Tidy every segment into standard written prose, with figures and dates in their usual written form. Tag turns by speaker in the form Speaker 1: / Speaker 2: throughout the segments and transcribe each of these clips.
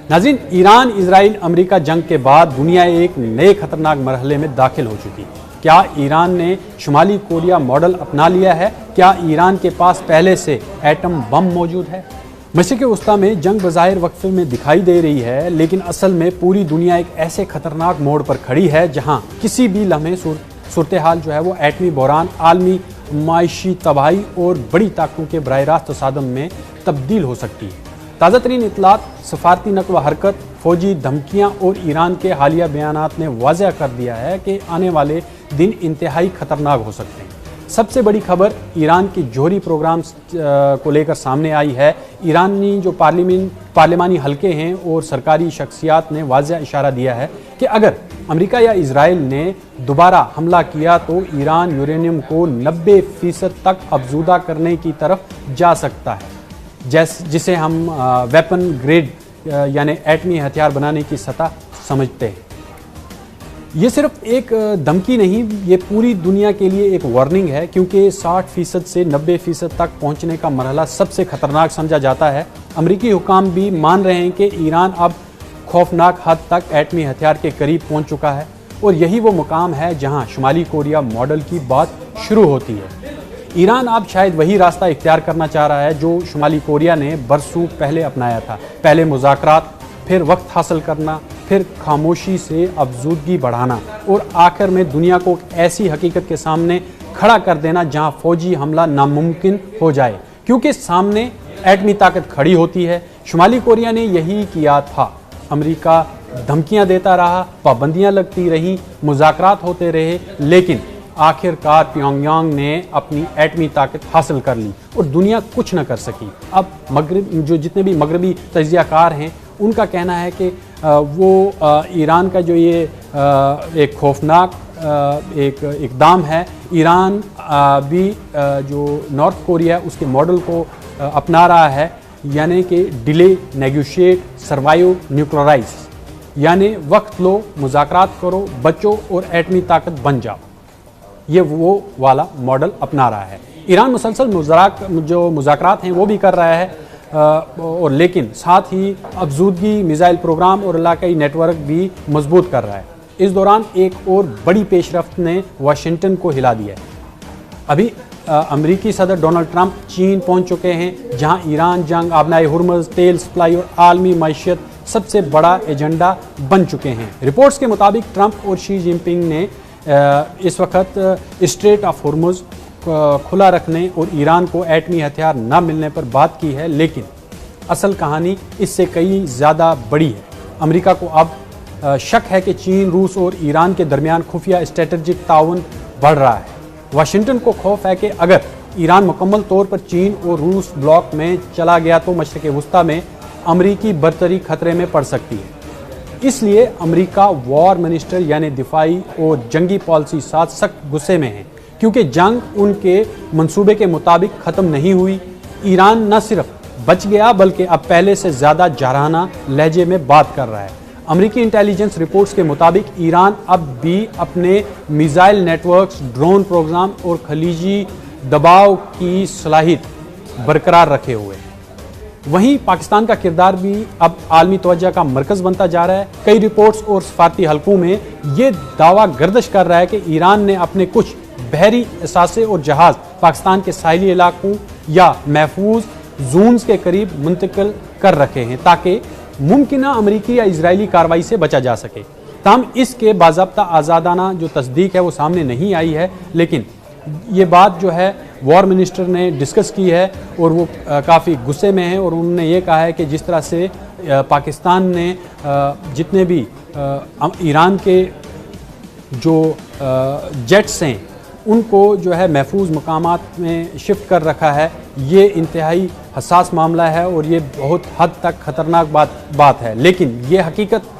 Speaker 1: नाज़रीन, Iran Israel America जंग के बाद दुनिया एक नए खतरनाक मरहले में दाखिल हो चुकी है। क्या ईरान ने शुमाली कोरिया मॉडल अपना लिया है? क्या ईरान के पास पहले से एटम बम मौजूद है? मशरिक़ वस्ता में जंग बज़ाहिर वक्फे में दिखाई दे रही है, लेकिन असल में पूरी दुनिया एक ऐसे खतरनाक मोड़ पर खड़ी है जहां किसी भी लम्हे सूरत हाल जो है वो एटमी बहरान, आलमी माशी तबाही और बड़ी ताकतों के बराह रास्त तसादम में तब्दील हो सकती है। ताज़ा तरीन इतलात, सफारती नक़्ल हरकत, फौजी धमकियाँ और ईरान के हालिया बयानात ने वाज़ह कर दिया है कि आने वाले दिन इंतहाई ख़तरनाक हो सकते हैं। सबसे बड़ी खबर ईरान की जौहरी प्रोग्राम्स को लेकर सामने आई है। ईरानी जो पार्लिमानी हलके हैं और सरकारी शख्सियात ने वाज़ह इशारा दिया है कि अगर अमेरिका या इजराइल ने दोबारा हमला किया तो ईरान यूरेनियम को 90% तक अफजूदा करने की तरफ जा सकता है, जिसे हम वेपन ग्रेड यानी एटमी हथियार बनाने की सतह समझते हैं। ये सिर्फ एक धमकी नहीं, ये पूरी दुनिया के लिए एक वार्निंग है, क्योंकि 60% से 90% तक पहुंचने का मरहला सबसे खतरनाक समझा जाता है। अमरीकी हुकाम भी मान रहे हैं कि ईरान अब खौफनाक हद तक एटमी हथियार के करीब पहुंच चुका है और यही वो मुकाम है जहां शुमाली कोरिया मॉडल की बात शुरू होती है। ईरान अब शायद वही रास्ता इख्तियार करना चाह रहा है जो शुमाली कोरिया ने बरसों पहले अपनाया था। पहले मुज़ाकरात, फिर वक्त हासिल करना, फिर खामोशी से अफजूदगी बढ़ाना और आखिर में दुनिया को ऐसी हकीकत के सामने खड़ा कर देना जहां फौजी हमला नामुमकिन हो जाए, क्योंकि सामने एटमी ताकत खड़ी होती है। शुमाली कोरिया ने यही किया था। अमेरिका धमकियां देता रहा, पाबंदियां लगती रहीं, मुज़ाकरात होते रहे, लेकिन आखिरकार प्योंगयांग ने अपनी एटमी ताकत हासिल कर ली और दुनिया कुछ न कर सकी। अब जो जितने भी मगरबी तजियाकार हैं उनका कहना है कि वो ईरान का जो ये एक खौफनाक एक इकदाम है, ईरान भी जो नॉर्थ कोरिया उसके मॉडल को अपना रहा है, यानी कि डिले, नेगोशिएट, सर्वाइव, न्यूक्लियराइज, यानी वक्त लो, मुज़ाकरात करो, बचो और एटमी ताकत बन जाओ। ये वो वाला मॉडल अपना रहा है। ईरान मुसलसल जो मुज़ाकरात हैं वो भी कर रहा है और लेकिन साथ ही अफजूदगी, मिसाइल प्रोग्राम और इलाकाई नेटवर्क भी मजबूत कर रहा है। इस दौरान एक और बड़ी पेशरफ्त ने वाशिंगटन को हिला दिया है। अभी अमेरिकी सदर डोनाल्ड ट्रंप चीन पहुंच चुके हैं, जहां ईरान जंग, आबनाए हुर्मुज़, तेल सप्लाई और आलमी मईशत सबसे बड़ा एजेंडा बन चुके हैं। रिपोर्ट्स के मुताबिक ट्रंप और शी जिनपिंग ने इस वक्त स्ट्रेट ऑफ हुर्मुज़ खुला रखने और ईरान को एटमी हथियार न मिलने पर बात की है, लेकिन असल कहानी इससे कई ज़्यादा बड़ी है। अमेरिका को अब शक है कि चीन, रूस और ईरान के दरमियान खुफिया स्ट्रेटजिक ताउन बढ़ रहा है। वाशिंगटन को खौफ है कि अगर ईरान मुकम्मल तौर पर चीन और रूस ब्लॉक में चला गया तो मशरिक़ वस्ता में अमरीकी बरतरी खतरे में पड़ सकती है। इसलिए अमेरिका वॉर मिनिस्टर यानी दिफाई और जंगी पॉलिसी साथ सख्त गुस्से में है, क्योंकि जंग उनके मंसूबे के मुताबिक ख़त्म नहीं हुई। ईरान न सिर्फ बच गया बल्कि अब पहले से ज़्यादा जारहाना लहजे में बात कर रहा है। अमेरिकी इंटेलिजेंस रिपोर्ट्स के मुताबिक ईरान अब भी अपने मिसाइल नेटवर्क्स, ड्रोन प्रोग्राम और खलीजी दबाव की सलाहियत बरकरार रखे हुए हैं। वहीं पाकिस्तान का किरदार भी अब आलमी तवज्जो का मरकज़ बनता जा रहा है। कई रिपोर्ट्स और सफारती हलकों में ये दावा गर्दिश कर रहा है कि ईरान ने अपने कुछ बहरी असासे और जहाज़ पाकिस्तान के साहिली इलाकों या महफूज जोन्स के करीब मुंतकिल कर रखे हैं, ताकि मुमकिन अमरीकी या इजरायली कार्रवाई से बचा जा सके। ताहम इसके बाज़ाब्ता आज़ादाना जो तस्दीक है वो सामने नहीं आई है, लेकिन ये बात जो है वॉर मिनिस्टर ने डिस्कस की है और वो काफ़ी गुस्से में है और उन्होंने ये कहा है कि जिस तरह से पाकिस्तान ने जितने भी ईरान के जो जेट्स हैं उनको जो है महफूज मकामात में शिफ्ट कर रखा है, ये इंतहाई हसास मामला है और ये बहुत हद तक ख़तरनाक बात है। लेकिन ये हकीकत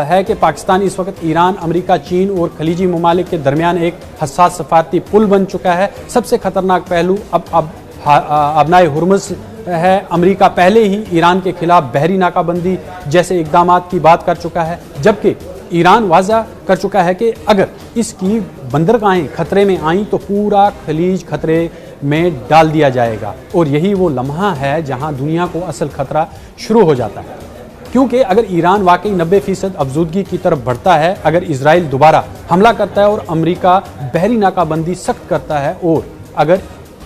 Speaker 1: है कि पाकिस्तान इस वक्त ईरान, अमेरिका, चीन और खलीजी ममालिक के दरमियान एक हसास सफारती पुल बन चुका है। सबसे ख़तरनाक पहलू अब आबनाए हुर्मुज़ है। अमेरिका पहले ही ईरान के खिलाफ बहरी नाकाबंदी जैसे इक़दामात की बात कर चुका है, जबकि ईरान वाज़ा कर चुका है कि अगर इसकी बंदरगाहें खतरे में आईं तो पूरा खलीज खतरे में डाल दिया जाएगा। और यही वो लम्हा है जहां दुनिया को असल खतरा शुरू हो जाता है, क्योंकि अगर ईरान वाकई 90% अफजूदगी की तरफ बढ़ता है, अगर इजराइल दोबारा हमला करता है और अमेरिका बहरी नाकाबंदी सख्त करता है, और अगर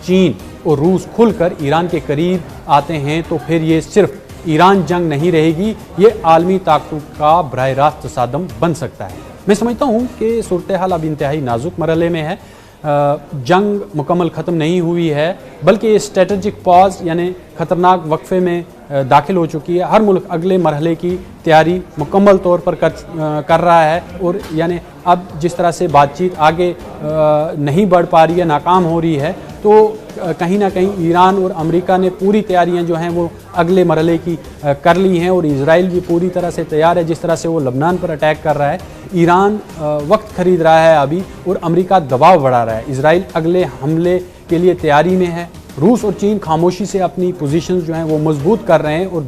Speaker 1: चीन और रूस खुलकर ईरान के करीब आते हैं, तो फिर ये सिर्फ ईरान जंग नहीं रहेगी, ये आलमी ताकतों का बराह रास्त तसादम बन सकता है। मैं समझता हूँ कि सूरत हाल अब इंतहाई नाजुक मरहले में है। जंग मुकम्मल ख़त्म नहीं हुई है, बल्कि स्ट्रेटजिक पॉज यानी ख़तरनाक वक्फे में दाखिल हो चुकी है। हर मुल्क अगले मरहले की तैयारी मुकम्मल तौर पर कर रहा है, और यानी अब जिस तरह से बातचीत आगे नहीं बढ़ पा रही है, नाकाम हो रही है, तो कहीं ना कहीं ईरान और अमेरिका ने पूरी तैयारियां जो हैं वो अगले मरहले की कर ली हैं, और इजराइल भी पूरी तरह से तैयार है। जिस तरह से वो लबनान पर अटैक कर रहा है, ईरान वक्त खरीद रहा है अभी, और अमेरिका दबाव बढ़ा रहा है। इजराइल अगले हमले के लिए तैयारी में है। रूस और चीन खामोशी से अपनी पोजीशंस जो हैं वो मजबूत कर रहे हैं, और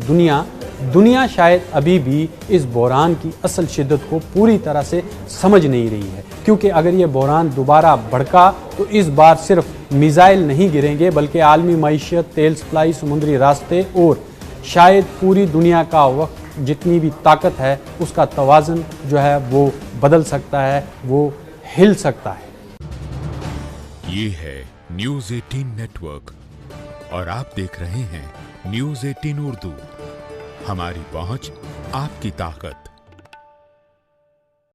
Speaker 1: दुनिया शायद अभी भी इस बहरान की असल शिद्दत को पूरी तरह से समझ नहीं रही है, क्योंकि अगर ये बहरान दोबारा भड़का तो इस बार सिर्फ मिसाइल नहीं गिरेंगे, बल्कि आलमी मईशत, तेल सप्लाई, समुद्री रास्ते और शायद पूरी दुनिया का वक्त जितनी भी ताकत है उसका तवाज़ुन जो है वो बदल सकता है, वो हिल सकता है।
Speaker 2: ये है न्यूज़ 18 नेटवर्क और आप देख रहे हैं न्यूज़ 18 उर्दू। हमारी पहुंच, आपकी ताकत।